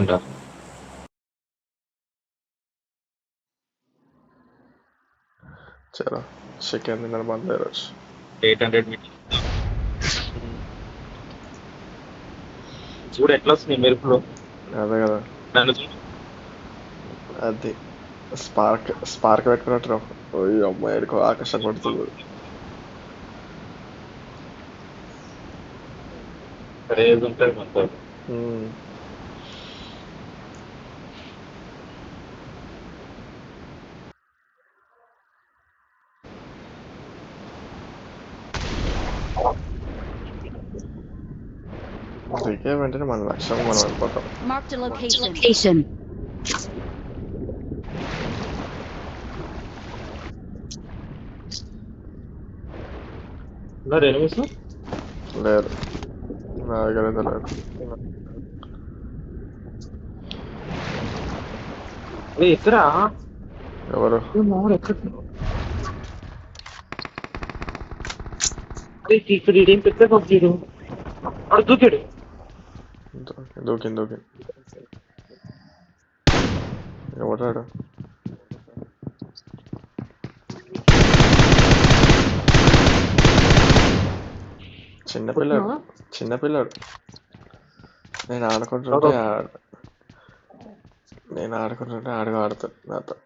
అంట. చలో చికెన్ తినడం బంద్ రోజు 800 మీటర్స్ చూడు ఎట్లా వస్తుంది మెరుపులో. అదే కదా నన్ను చూడు. అది స్పార్క్ పెట్టుకున్నట్టు ఓయ్ అమ్మాయి ఆకర్షణ పడుతుంది. రేజ్ ఉంటుంది మొత్తం. ఉమ్. దిగే వెంటనే మన లక్ష్యం మనం వెళ్ళిపోతాం. Marked a location. ఉన్నారు ఎనిమిస్. లేదు నా దగ్గర అయితే లేదు. ఎక్కడా ఎవరు ఇక్కడ ఇదేం పెద్ద పంపిడు అడు దూకాడు. దూకింది ఎవడాడు? చిన్నపిల్లాడు నేను ఆడుకుంటుంటే ఆడుగా ఆడుతాడు నాతో.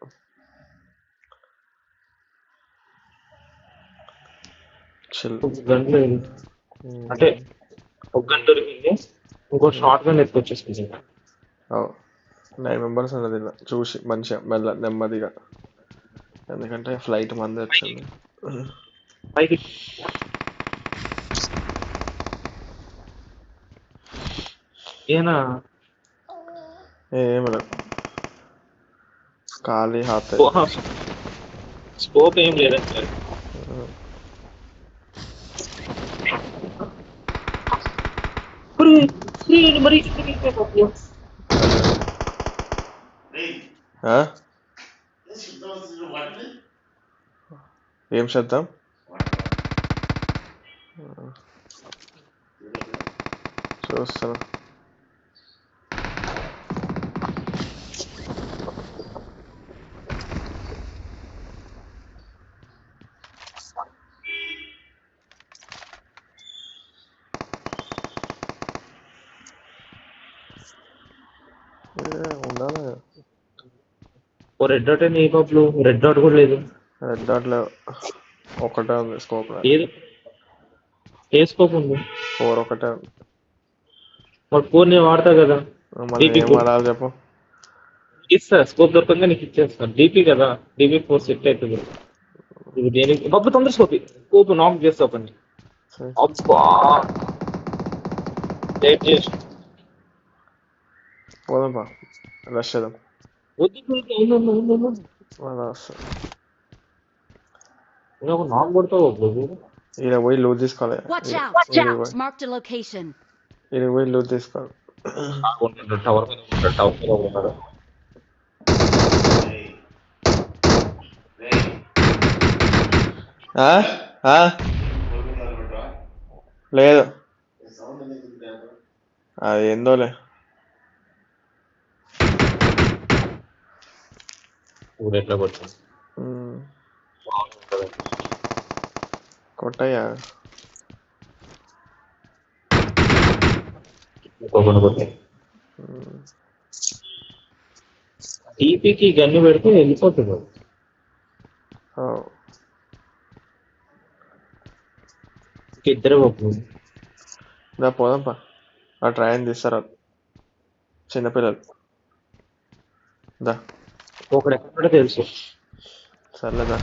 గన్ లేదు అంటే ఒక గంట దొరికింది. ఇంకో షార్ట్ గన్ ఎత్తుకొచ్చేసుకుంది. 9 మెంబర్స్ ఉన్నది చూసి మంచిగా నెమ్మదిగా, ఎందుకంటే ఫ్లైట్ మంది వచ్చింది. పైకి ఏనా ఏమి లేదు, ఖాళీ హాత్. స్కోప్ ఏం లేదంటే మరి ఏం శబ్దం? చూస్తాను. ఉండాలి. రెడ్ డాట్ అని ఏ బాబులు రెడ్ డాట్ కూడా లేదు. రెడ్ డాట్ లో ఒకటే ఉంది స్కోప్. ఏది ఏ స్కోప్ ఉంది? 4 ఒకటే ఉంది. మరి 4 నేను వాడతా కదా. మళ్ళీ ఏం వాడాలి చెప్పు? ఇస్తా స్కోప్ దొరకంగా నీకు ఇచ్చేస్తాను. డీపీ కదా, డీపీ 4 సెట్ అవుతుంది. ఇది దేనికి బాబు తొందర స్కోప్ నాక్ చేస్తా పని. పోదాంపా, రష్ చేద్దాం. నాక్ కొడతావు ఈడ పోయి లూజ్ తీసుకోవాలి. Marked a location. ఈడ పోయి లూజ్ తీసుకోవాలి. టవర్ మీద ఉన్నాడు. లేదు అది ఏందోలే. ఎట్లా కొట్టాను కొట్టయ్యా. టీపీకి గన్ను పెడితే వెళ్ళిపోతుంది. ఇద్దరే పోదాంపా, ఆ ట్రైన్ తీస్తారా చిన్నపిల్లలు. దా ఒకడు ఎక్కడ తెలుసు. సర్లేదా,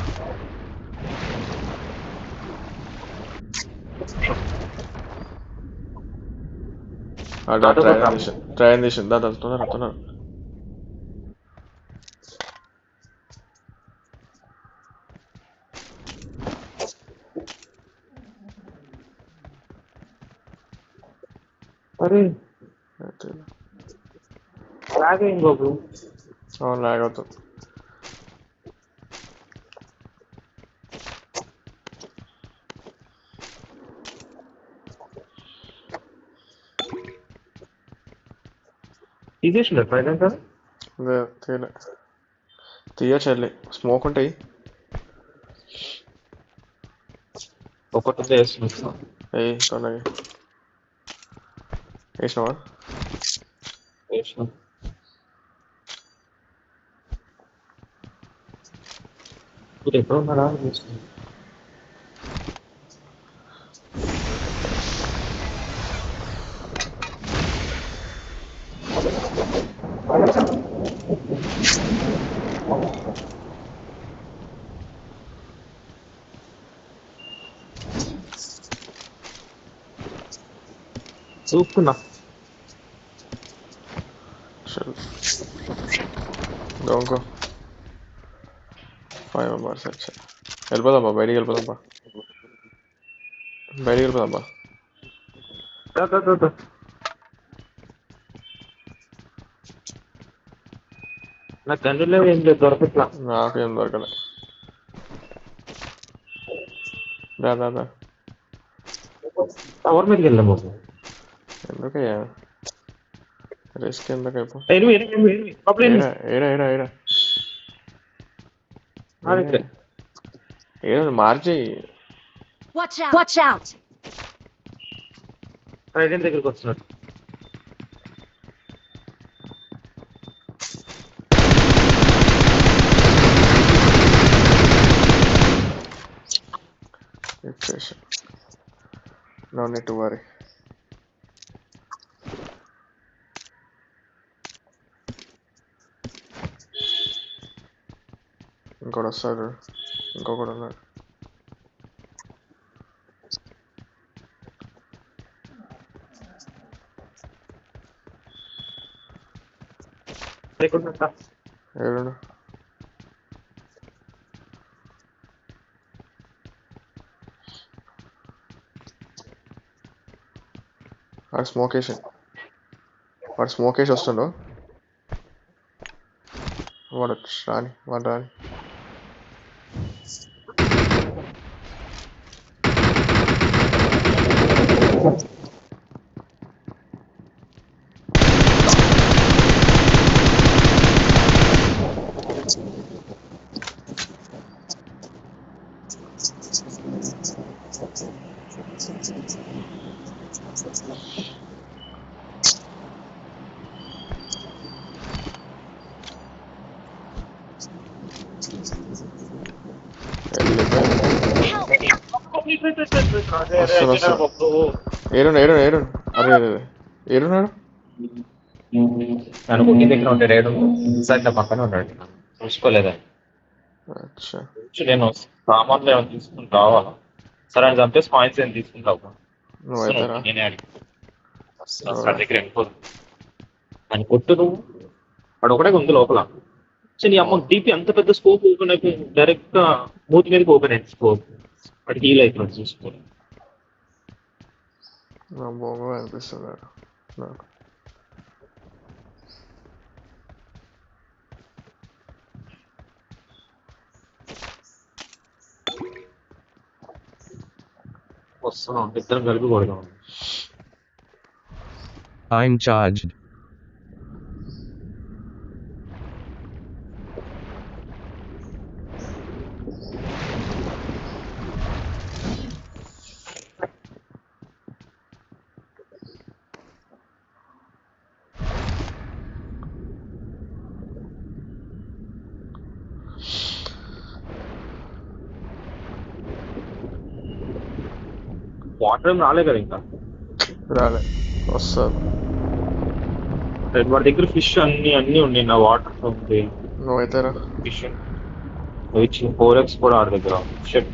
ట్రైన్ తీసి దా తొందర. అరే లాగైంది బాబు. లాగ్ అవుతుంది. తీసేసిండు ట్రైన్ సార్. తీయలే తీయచ్చలే స్మోక్ ఉంటాయి. ఒకటి వేస్తున్నాం. తొందరగా వేసినావా? ఇప్పుడు ఎక్కడ ఉన్నాడా చూస్తున్నా. ఇంకో 5 మెంబర్స్ వచ్చా. వెళ్ళిపోదాం బా, బయటికి వెళ్ళిపోదాం బా, బయటికి వెళ్ళిపోదాం బా. నాకు గన్నులు ఏం లేదు, దొరకట్లా. నాకు ఏం దొరకలే. దా టవర్ మీదకి వెళ్దాం బాబు. ఎందుకయ్యా రిస్క్ ఎందుకైపో. ఏడా మార్చి Watch out! రైడెన్ దగ్గరికి వస్తున్నాడు. No need to worry. ఇంకోటి వస్తాడు, ఇంకొకటి ఉన్నాడు. ఏడు వాడు స్మోక్ వేసి వస్తుండు. వాడు రాని ఏడున్నాడు. అరే ఏడున్నాడు. నన్ను కుకింగ్ దగ్గర ఉంటాడు. ఏడు ఇన్సైడ్ నా పక్కనే ఉన్నాడు. చూసుకోలేదా? నేను సామాన్లు ఏమైనా తీసుకుని రావాలా? సరే అని చంపేసి పాయింట్స్ ఏమైనా తీసుకుంటావు? నేనే అడిగి దగ్గర వెళ్ళిపోదు అని కొట్టు. నువ్వు వాడు ఒకటే ఉంది లోపల. నీ అమ్మ డీపీ అంత పెద్ద స్కోప్ ఓపెన్ అయిపోయింది. డైరెక్ట్ గా మూతి మీదకి ఓపెన్ అయింది స్కోప్. వాడికి హీల్ అయిపోయింది చూసుకోవాలి. అనిపిస్తున్నాడు నాకు. వస్తున్నాం, ఇద్దరం కలిపి కొడదాం. I'm charged. వాటర్ ఏం రాలే కదా ఇంకా? రాలే, వస్తుంది. వాడి దగ్గర ఫిష్ అన్ని ఉన్నాయి. నా వాటర్ ఉంది. నువ్వైతే ఫిష్ 4x కూడా ఆడి దగ్గర. షిట్.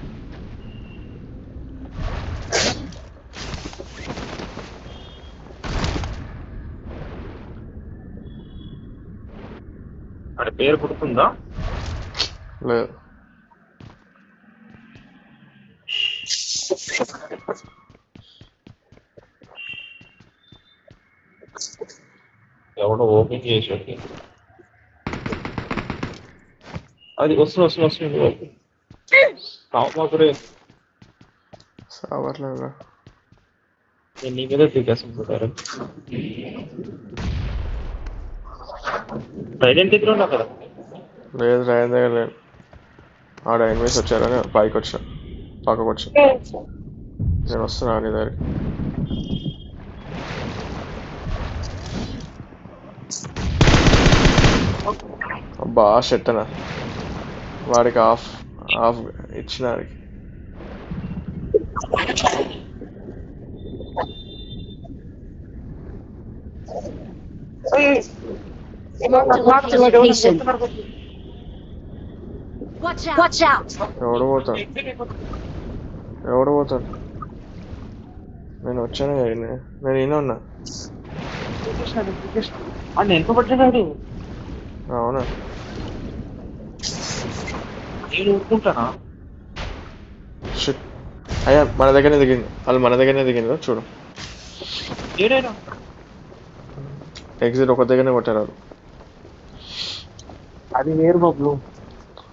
ఆడ పేరు పుడుతుందా? లేదు. ఎవడో ఓపెన్ చేసి అది వస్తుంది. సావర్లేదు. నేను నీ మీద దిగేసుకుంటారు. ట్రైడెంట్ దగ్గర ఉన్నావు కదా. లేదు రాయన్ దగ్గర లేదు. ఆడ ఎనిమిస్ వచ్చారని పైకి వచ్చా, పక్కకు వచ్చా. నేను వస్తున్నా నీ దగ్గరికి. అబ్బా షెట్ అన్న, వాడికి హాఫ్ హాఫ్ ఇచ్చిన వాడికి. Marked a location. Watch out! ఎవడు పోతాడు, ఎవడు పోతాడు? నేను వచ్చాను కదా, నేను ఈయన ఉన్నా. అని ఎంత పడ్డాడు? అవునా? నేను ఊరుకుంటానా? షిట్. అయ్యా మన దగ్గరనే దిగింది, వాళ్ళు మన దగ్గరనే దిగింది చూడు. ఏడైనా ఎగ్జిట్ ఒక దగ్గరనే కొట్టారు వాళ్ళు. అది వేరు బాబు.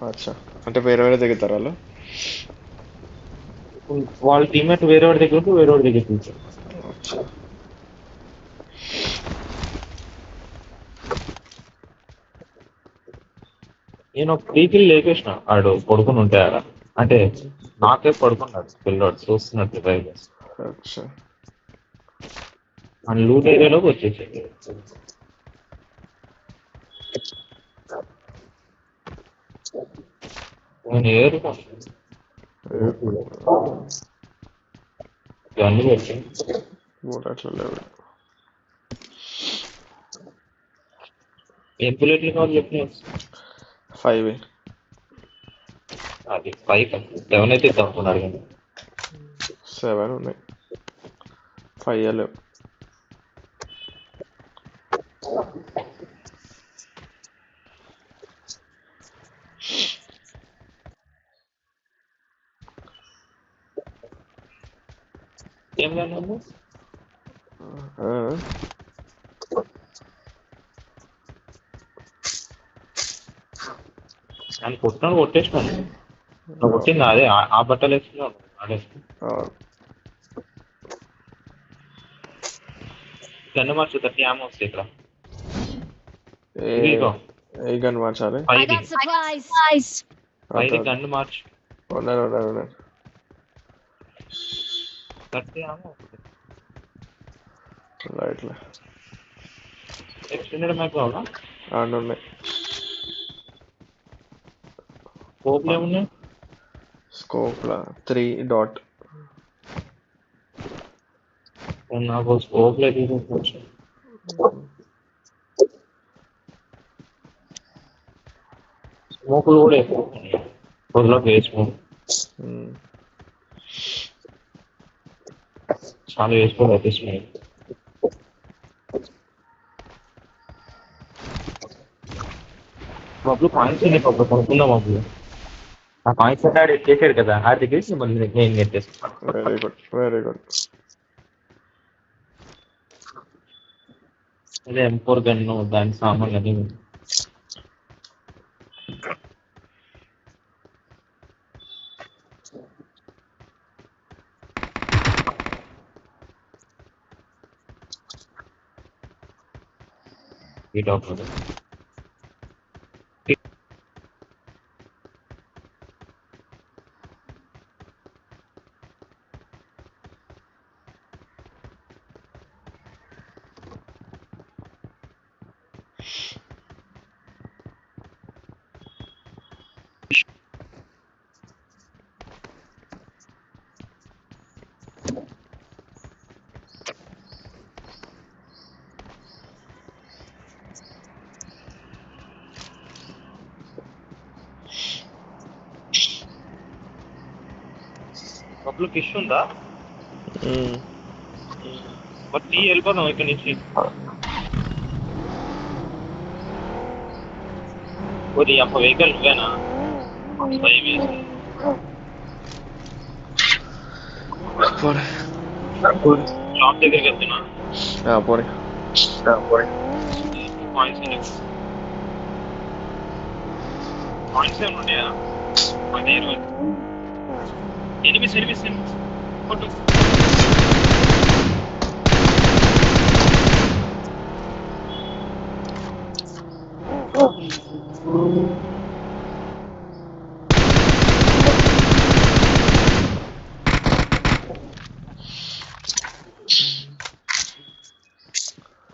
అచ్చా, అంటే వేరే వేరే దిగుతారు వాళ్ళు. వాళ్ళ టీమేట్ వేరే వాడి దగ్గర వేరే వాడి దగ్గర కూర్చోరు. అచ్చా. నేను ఒక 3 కిల్ లేపేసిన. ఆడు పడుకుని ఉంటే ఆడ, అంటే నాకే పడుకున్నాడు పిల్లోడు చూస్తున్నట్టు ట్రై చేసి. అచ్చా. మన లూట్ ఏరియాలోకి వచ్చేసాడు. నేను గన్ను పెట్టి అట్లా లేవు. ఏం బుల్లెట్లు కావాలి చెప్పిన. 5 అది 5 7 అయితే తప్పుకున్నాడు కానీ 7 ఉన్నాయి, 5 లేవు. ఏం కాదు. నేను కొట్టాను, కొట్టేసినాను. కొట్టింది అదే ఆ బట్టలు వేసుకున్నాను ఆడేసి. గన్ను మార్చు 30 ఆమె వస్తాయి ఇక్కడ. ఏ గన్ మార్చాలి? I got supplies. గన్ను మార్చు. ఉన్నారు 30 ఆమె వస్తాయి. రైట్లే ఎక్స్టెండెడ్ మ్యాప్ కావాలా? ఉన్నాయి. స్కోప్లు ఏమున్నాయి? స్కోప్లా 3 డాట్. నాకు స్కోప్లో తీసుకోవచ్చు. స్మోకులు కూడా ఎక్కువ రోజులోకి వేసుకో. చాలా వేసుకోవాలి స్మోక్. మబ్బులు పాయింట్స్ ఉన్నాయి పబ్బు, కొనుక్కుందాం మబ్బులు. ఆ పాయింట్స్ అంటే ఆడు ఎత్తేసాడు కదా, ఆ దగ్గర మళ్ళీ నేను ఎత్తేస్తాను. Very good, very good. అదే M4 గన్ను, దాని సామాన్లు అన్నీ ఈ టాప్ పబ్లో ఫిష్ ఉందా? బట్ నీ వెళ్ళిపోదాం ఇక్కడ నుంచి. కొద్ది అప్ప వెహికల్ నువ్వేనా? షాప్ దగ్గరికి వెళ్తున్నా. పాయింట్స్ ఏమైనా ఉన్నాయా? ఎనిమిస్ కొట్టు.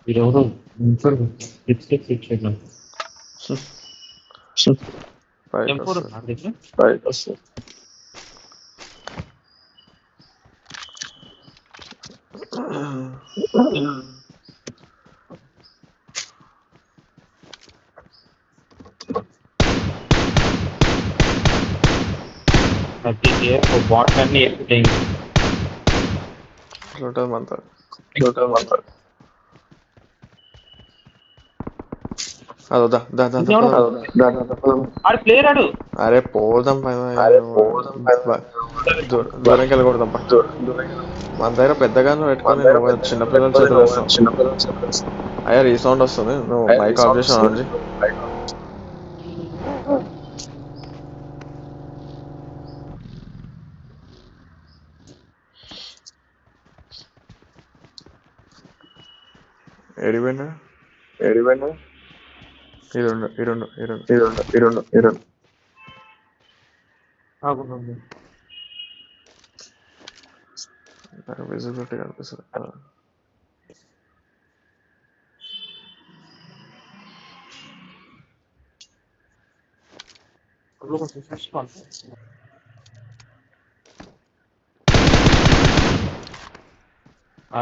వీరెవరో ఇచ్చేద్దాం. పైకి M4 వస్తుంది. ఉందా దగ్గర? అది బాట్ అన్ని ఎక్కుతాయి. ఇట్లా ఉంటుంది మనతో. అదో దా దా దా దా పోదాం. ఆడు ప్లేయర్ ఆడు. అరే పోదాం దూరంకి వెళ్ళి కొడదాం. మన దగ్గర పెద్దగాను పెట్టుకొని నువ్వు చిన్నపిల్లల చేతులు వేస్తావు. అయ్యా రీసౌండ్ వస్తుంది, నువ్వు మైక్ ఆఫ్ చేసి ఆన్ చేయి. ఏడిపోయినా ఇరుండు విజిబిలిటీ కనిపిస్తుంది.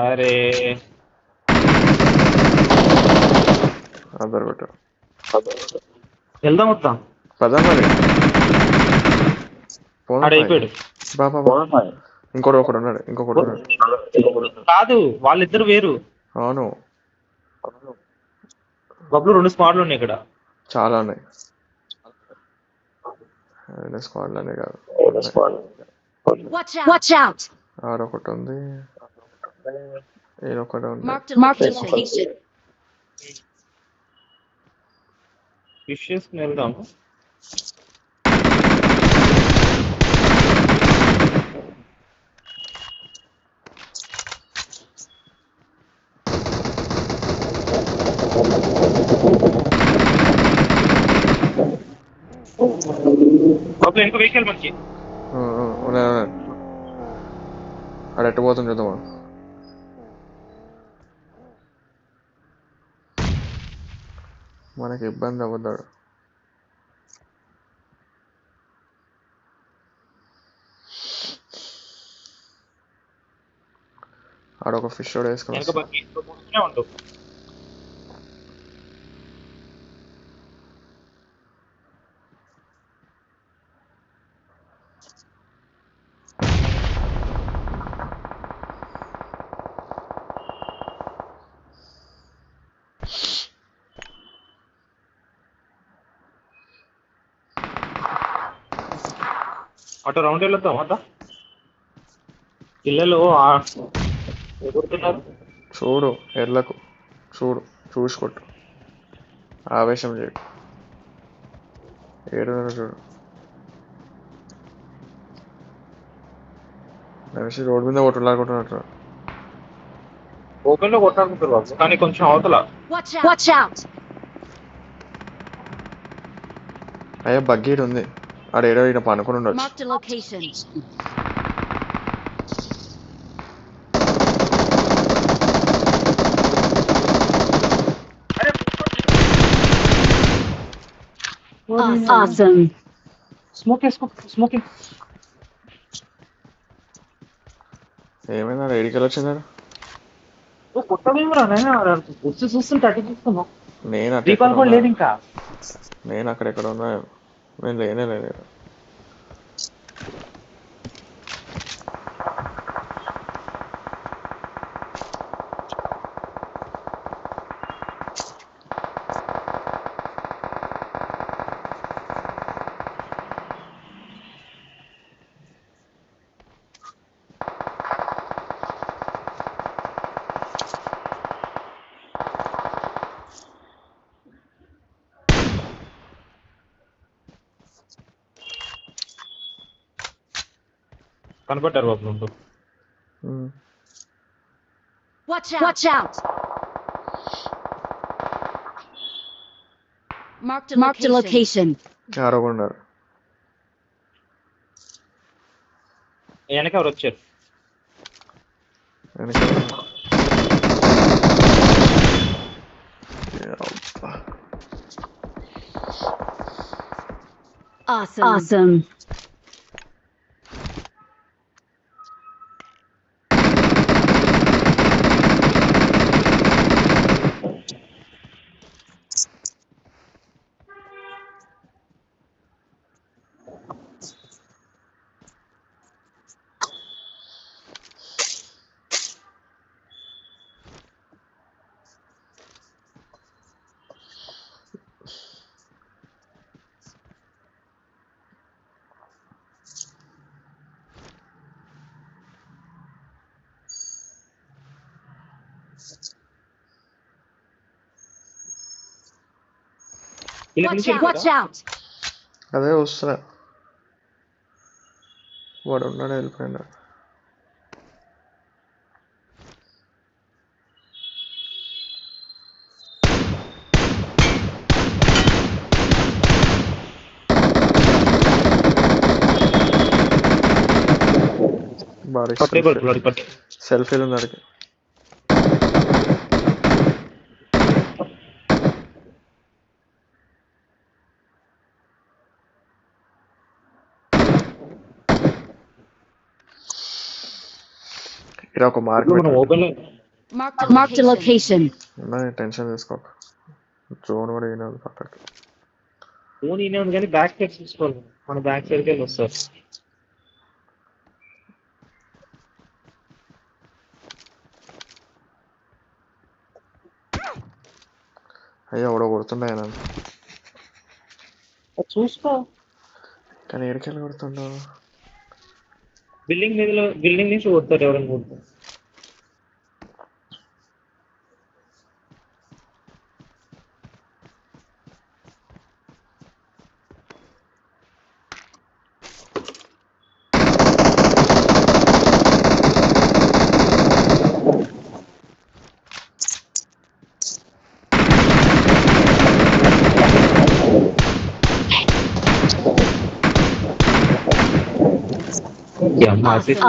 అరే అందరు పెట్టు వెళ్దాం వద్దాం. పదా మరి ఆడు అయిపోయాడు. బాబా ఇంకొకడు ఉన్నాడు. కాదు వాళ్ళిద్దరు వేరు. అవును బబ్లు 2 స్క్వాడ్లు ఉన్నాయి ఇక్కడ. చాలా ఉన్నాయి. స్క్వాడ్లనే కాదు, Watch out! ఆడొకటి ఉంది, ఈడొకటి ఉంది. Marked a location. ఫిష్ చేసుకుని వెళ్దాం. బబ్లు ఇంకో వెహికల్ మనకి. ఉన్నాయి. ఆడ ఎట్టు పోతుంది చూద్దామా. మనకి ఇబ్బంది అవ్వద్దాడు. ఆడొక ఫిష్ కూడా వేసుకుని వెనక బగ్గి కూర్చునే ఉండు. అటు రౌండ్ వెళ్ళొద్దాం. అదా పిల్లలు ఎగురుతున్నారు. చూడు ఎర్లకు, చూసుకొట్టు, ఆవేశం చేయు. ఏడు చూడు మనిషి రోడ్డు మీద కొట్టులాడుకుంటున్నట్టు. ఓపెన్ లో కొట్టాడుకుంటారు బాబు, కానీ కొంచెం అవతల. Watch out! అయ్యా బగ్గీడు ఉంది, ఆడేడో ఈడ పనుకొని ఉండొచ్చు. Marked a location. Awesome. Smoking. ఏమైనా ఏడికెళ్ళి వచ్చిందాడు. కొట్టమేమరా వచ్చి చూస్తుంటే అటు చూస్తున్నాం. నేను దీపాలు కూడా లేదు ఇంకా. నేను అక్కడెక్కడ ఉన్నా, నేను లేనే. కనపడ్డారు బాబు ముందు. Watch out! Marked a location. ఆరోగున్నారు. వెనక ఎవరు వచ్చారు? వెనక అబ్బా. Awesome. వీళ్ళ నుంచి Watch out. అదే వస్తున్నా. వాడు ఉన్నాడు, వెళ్ళిపోయినా. పట్టి సెల్ఫీలు ఉన్నాడు. ఇక్కడ ఒక mark open Marked a location. Tension తీసుకోక. జోన్ కూడా అయినా పక్కకి. ఫోన్ ఈయన ఉంది కానీ బ్యాక్ సైడ్ చూసుకోవాలి. మన బ్యాక్ సైడ్కి వెళ్ళి వస్తారు. అయ్యా ఎవడో కొడుతుండే ఆయన. చూసుకో. కానీ ఎడికెళ్ళి కొడుతుండో. బిల్డింగ్ నుంచి కొడతారు ఎవరైనా కొడతారు.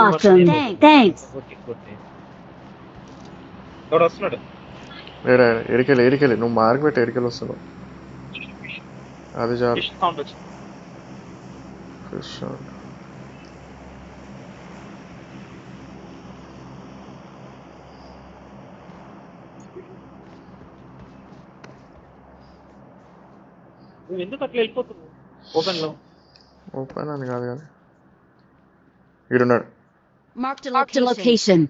Awesome. Thanks. ఎవడు వస్తున్నాడు? ఎడికెళ్ళి నువ్వు మార్క్ పెట్టి ఎడికెళ్ళి వస్తున్నావు. అది చాలు. Fish sound. నువ్వు ఎందుకు అట్లా వెళ్ళిపోతున్నావు? ఓపెన్ అని కాదు కానీ ఈడున్నాడు. Marked a location.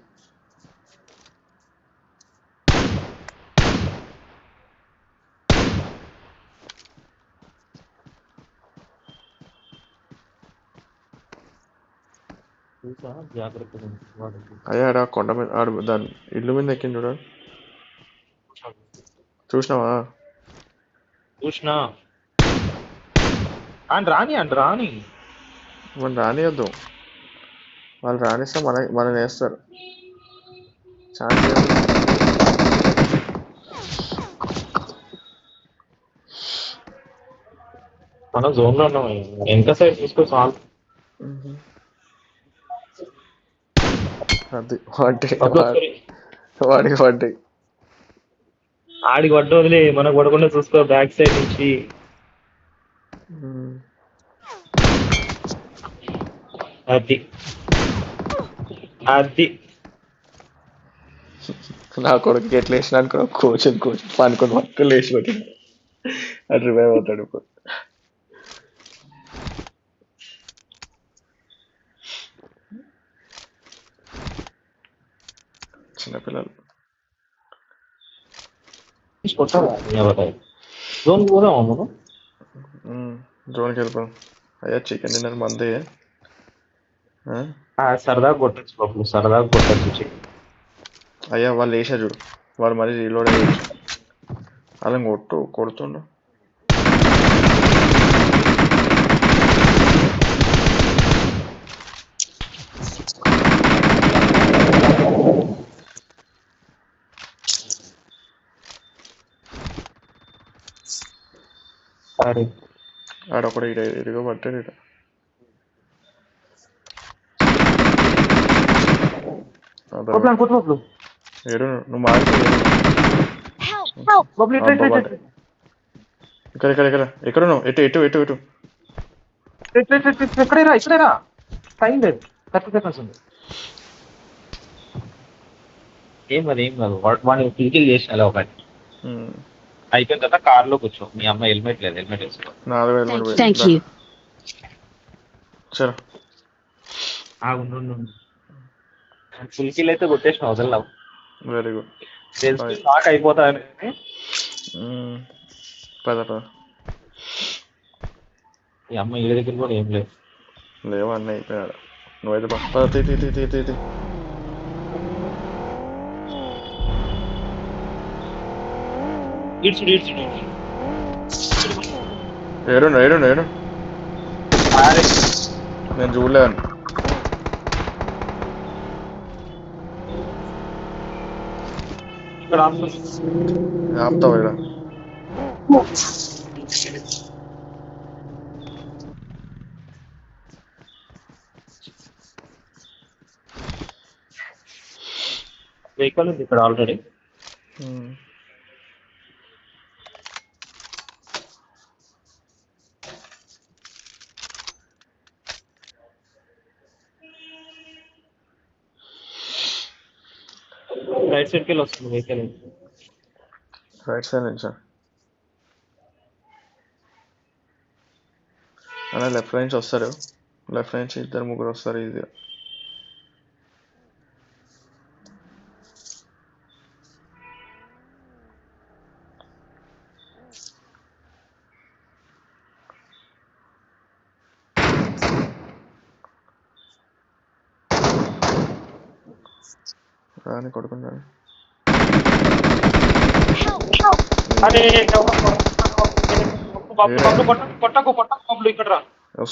అయ్యా ఆడ కొండ మీద ఆడు దాని ఇల్లు మీద ఎక్కింది చూడ. చూసినావా? చూసినా. రాని మనం రానియద్దు. వాళ్ళు రానిస్తే మనం వేస్తారు. ఛాన్స్ మనం జోన్ లో ఉన్నాం. ఎంత సైడ్ చూసుకో చాలు. అది వాడికి పడ్డాయి. ఆడికి పడ్డ వదిలే, మనకు పడకుండా చూసుకో బ్యాక్ సైడ్ నుంచి. అది నా కొడుకు ఎట్లా వేసిన అనుకో, కోచ్ పనుకొని మొత్తం లేచి పెట్టి అటు రివైవ్ అవుతాడు. ఇప్పుడు చిన్నపిల్లలు జోన్ పోదామా మనం? జోన్కి వెళ్ళిపోయాం. అయ్యా చికెన్ డిన్నర్ మంది సరదాగా కొట్టచ్చు. అయ్యా వాళ్ళు వేసా చూడు, వాళ్ళు మళ్ళీ రీలోడ్ అయ్యి అలా కొడుతుండు. సరే ఆడొకడు ఇడిగో పట్టాడు ఇట. ఏడు నువ్వు మారి ఇక్కడ ఇక్కడ ఇక్కడ ఎక్కడ నువ్వు ఎటు ఎటు ఎటు ఎటు ఇక్కడేరా టైం లేదు 30 seconds ఉంది. ఏం కాదు వాడిని కిల్ చేసిన ఒకటి అయిపోయిన తర్వాత కార్ లో కూర్చో. మీ అమ్మ హెల్మెట్ లేదు, హెల్మెట్ వేసుకో. 4,000 Thank you. చలో ఫుల్ కిల్ అయితే కొట్టేసిన వదలవు. Very good. తెలుసు షాక్ అయిపోతాను. పద పద. ఈ అమ్మ ఇళ్ళ దగ్గర కూడా ఏం లేదు. లేవన్నీ అయిపోయాడు. నువ్వైతే పద తీ తీ తీ తీ తీ. ఏడు ఏడు ఏడు నేను చూడలేను. ఇక్కడ ఆపుతావు ఇక్కడ. వెహికల్ ఉంది ఇక్కడ ఆల్రెడీ. రైట్ సైడ్కి వెళ్ళి వస్తుంది వెహికల్. రైట్ సైడ్ నుంచా? అలా లెఫ్ట్ నుంచి వస్తారు. లెఫ్ట్ నుంచి 2-3 వస్తారు ఈజీగా. రాని కొడుకున్నాడు. ఇక్కడ రా.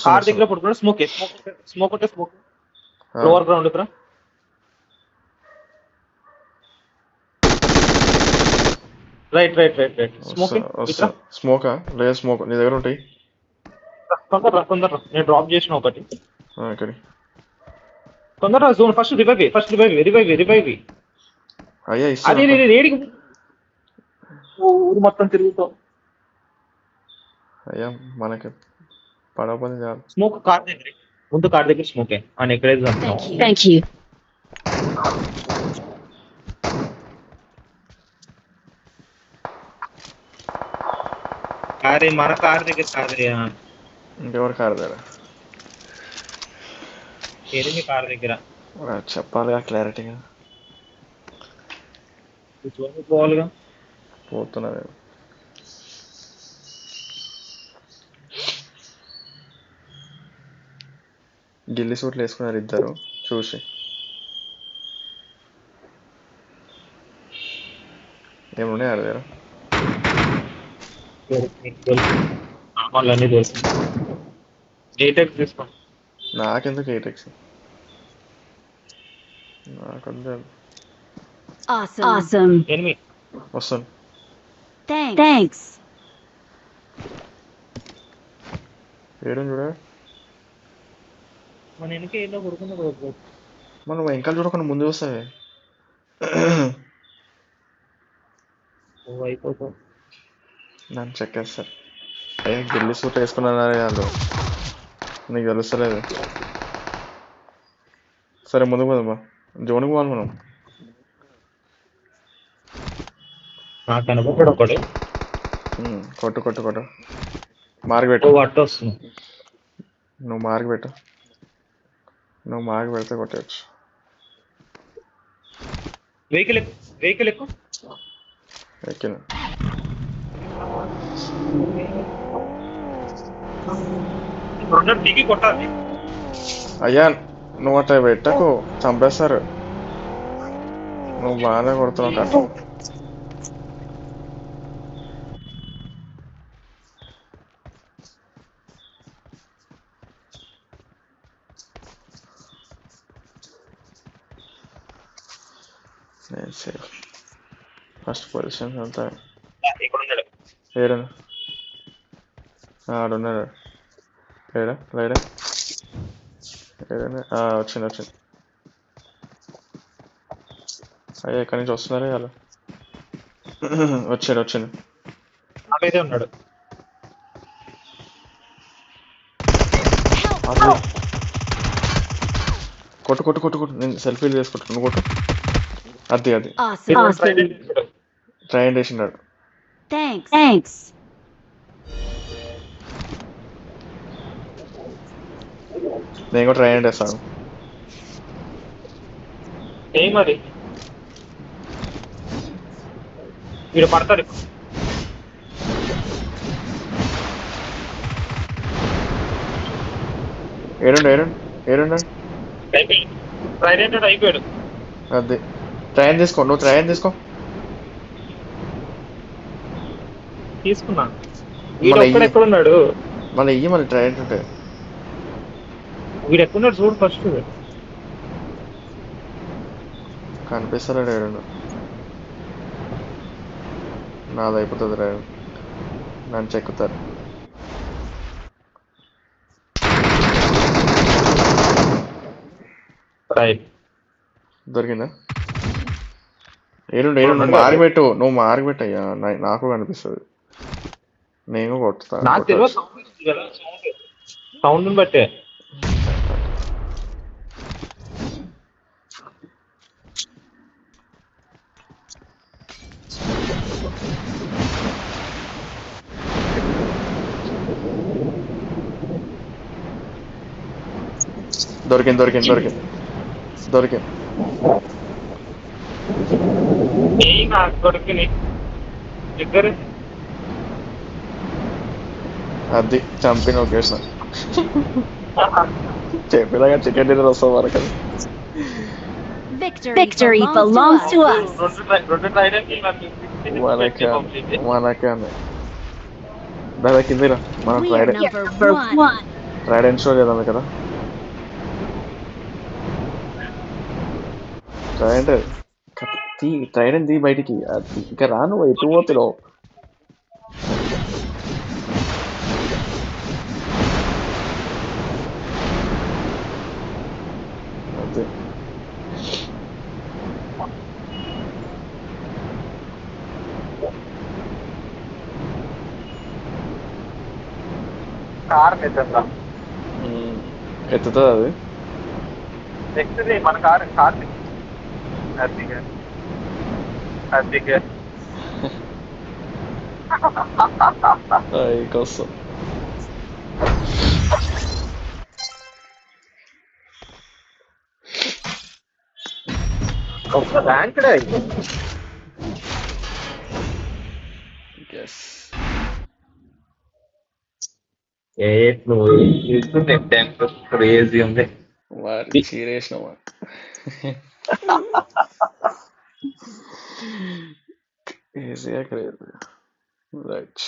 కార్ దగ్గర పడుకున్నాడు. స్మోక్ స్మోక్ ఉంటే స్మోక్ లోవర్ గ్రౌండ్ ఇక్కడ. Right right right right. స్మోకా? లేదు స్మోక్ నీ దగ్గర ఉంటాయి. తొందర నేను డ్రాప్ చేసిన ఒకటి. ఇక్కడ తొందర జోన్. First revive. అయ్యా అదే రేడికి ఊరు మొత్తం తిరుగుతాం. అయ్యా మనకి పడవపని చాలు. స్మోక్ కార్ దగ్గర, ముందు కార్ దగ్గర స్మోకే అని ఎక్కడైతే. Thank you. అరే మన కార్ దగ్గర కాదయ్యా, ఇంకెవరు కారు దగ్గర? మీ కార్ దగ్గర చెప్పాలిగా క్లారిటీగా. పోవాలిగా. పోతున్నా నేను. గిల్లి సూట్లు వేసుకున్నారు ఇద్దరు చూసి. ఏమున్నాయి ఆడ దగ్గర? సామాన్లన్నీ తెలుసు. ఏటెక్స్ తీసుకోండి. నాకెందుకు ఏటెక్స్? నాకంటే Awesome. ఎనిమి వస్తాను. Thanks. ఏడు చూడ. మన వెనక ఏదో కొడుకున్నాడు. మనం వెంకలు చూడకుండా ముందు వస్తావే. అయిపోతాం. నన్ను చెక్కేస్తారు. గిల్లి సూట్ వేసుకున్నారే వాళ్ళు. నీకు తెలుస్తలేదు. సరే ముందుకు పోదామా? జోన్కి పోవాలి మనం. నాకు కనపడ్డాడు ఒకడు. కొట్టు కొట్టు కొట్టు. మార్క్ పెట్టు. అట్టు వస్తుంది. నువ్వు మార్క్ పెట్టు. నువ్వు మార్క్ పెడితే కొట్టవచ్చు. వెహికల్ ఎక్కువ ఎక్కిన. దిగి కొట్టాలి. అయ్యా నువ్వు అట్లా పెట్టకు, చంపేస్తారు. నువ్వు బాగానే కొడుతున్నావు కట్ట. నేను సేఫ్. ఫస్ట్ పొజిషన్ అంతా ఏడు. ఆడున్నాడు. లేడా లేడా లేడా వచ్చింది వచ్చింది. అయ్యా ఎక్కడి నుంచి వస్తున్నారే వాళ్ళు. వచ్చాడు వచ్చింది. నా మీదే ఉన్నాడు. అది కొట్టు కొట్టు కొట్టు కొట్టు, నేను సెల్ఫీలు చేసుకుంటాను కొట్టు. అది అది Awesome. Awesome. ట్రైన్ వేసినాడు. Thanks. Thanks. నేను కూడా ట్రైన్ వేస్తాను. ఏం మరి వీడు పడతాడు ఇప్పుడు. ఏడుండు ఏడుండు ఏడుండు. అయిపోయాడు. ట్రైన్ ఏంటంటే అయిపోయాడు. అది ట్రైన్ తీసుకో, నువ్వు ట్రైన్ తీసుకో. తీసుకున్నా. వీడు మళ్ళీ ఒక్కడ ఎక్కడున్నాడు? మళ్ళీ ఇయ్యి మళ్ళీ ట్రైన్ ఉంటే. వీడు ఎక్కడున్నాడు చూడు ఫస్ట్. కనిపిస్తలేడు ఏడుండు. నాది అయిపోతుంది ట్రైన్, నన్ను చెక్కుతారు. రైట్. దొరికిందా? ఏడుండు ఏడుండు, నువ్వు మారిపెట్టు, నువ్వు మారిపెట్టు అయ్యా, నాకు కనిపిస్తుంది. నేను కొట్టుతా. నాకు తెలియదు సౌండ్ కదా, సౌండ్ బట్టే. దొరికింది దొరికింది దొరికింది దొరికింది. కొడుకుని ఇద్దరు అది చంపిన ఒకేసిన చెప్పేలాగా చికెన్ డిన్నర్ వస్తాం వరకు. Victory belongs to us. రెండు ట్రైన్ మనకే అన్నాయి. దాదా కిందిరా, మనం We are tried number one. Tried install చేద్దాం కదా. ట్రైడ్ ట్రైడ్ తీ బయటికి. అది ఇంకా రాను, ఎటు పోతున్నావు? అదే కార్ ఎత్తుందా? ఎత్తుతుంది అది. నెక్స్ట్ మన కార్ అదిగా కోసం ఒక బ్యాంక్ క్రేజీ ఉంది. వారి చీరేసినావా? ఈజీగా క్రేజీ. రైట్.